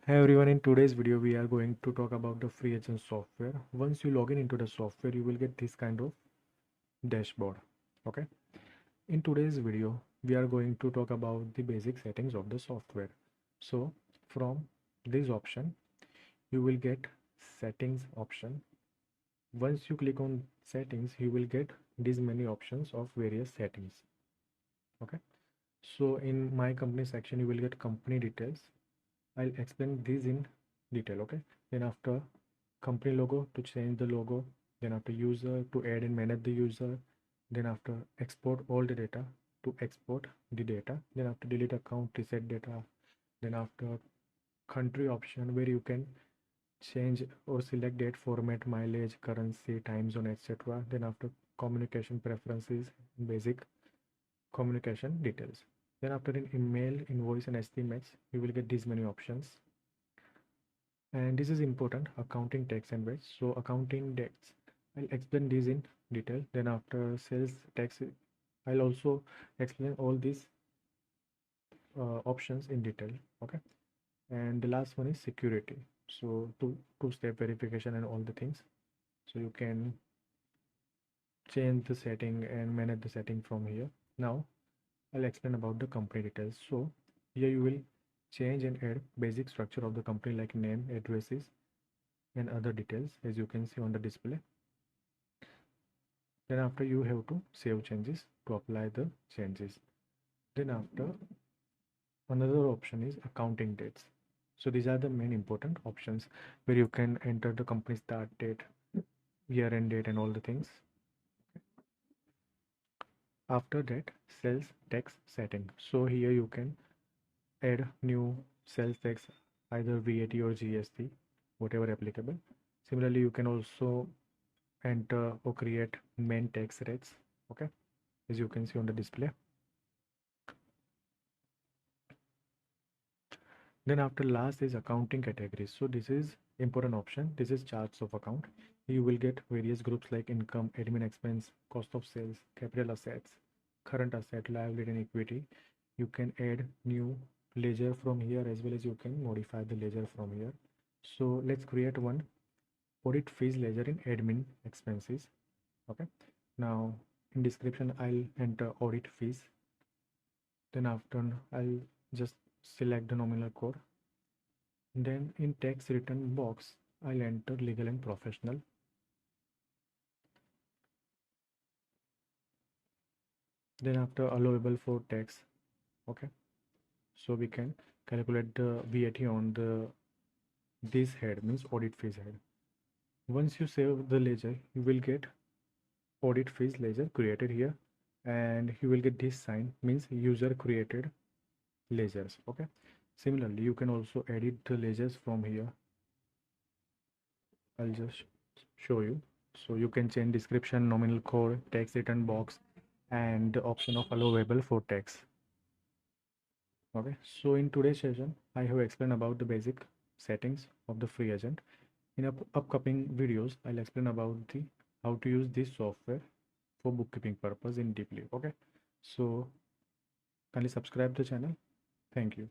Hey everyone, in today's video we are going to talk about the FreeAgent software. Once you log in into the software, you will get this kind of dashboard. Okay. In today's video, we are going to talk about the basic settings of the software. So from this option, you will get settings option. Once you click on settings, you will get these many options of various settings. Okay. So in my company section, you will get company details. I'll explain these in detail. Okay. Then after company logo, to change the logo, then after user, to add and manage the user, then after export all the data, to export the data, then after delete account, reset data, then after country option where you can change or select date, format, mileage, currency, time zone, etc. Then after communication preferences, basic communication details. Then after in email, invoice and estimates, you will get these many options. And this is important, accounting tax and VAT. So accounting tax, I'll explain this in detail. Then after sales tax, I'll also explain all these options in detail. Okay. And the last one is security. So two-step verification and all the things. So you can change the setting and manage the setting from here. Now I'll explain about the company details. So here you will change and add basic structure of the company like name, addresses, and other details as you can see on the display. Then after you have to save changes to apply the changes. Then after another option is accounting dates. So these are the main important options where you can enter the company start date, year end date and all the things. After that, sales tax setting. So here you can add new sales tax, either VAT or GST, whatever applicable. Similarly, you can also enter or create main tax rates. Okay, as you can see on the display. Then after last is accounting categories. So this is important option. This is charts of account. You will get various groups like income, admin expense, cost of sales, capital assets, current asset, liability and equity. You can add new ledger from here as well as you can modify the ledger from here. So let's create one audit fees ledger in admin expenses. Okay. Now in description, I'll enter audit fees. Then after I'll just select the nominal code. Then in tax return box, I'll enter legal and professional. Then after allowable for tax, okay. So we can calculate the VAT on the this head, means audit fees head. Once you save the ledger, you will get audit fees ledger created here, and you will get this sign, means user created ledgers. Okay. Similarly, you can also edit the ledgers from here. I'll just show you. So you can change description, nominal code, tax return box, and the option of allowable for tax. Okay, so in today's session, I have explained about the basic settings of the FreeAgent. In upcoming videos, I'll explain about the how to use this software for bookkeeping purpose in deeply. Okay, so kindly subscribe the channel. Thank you.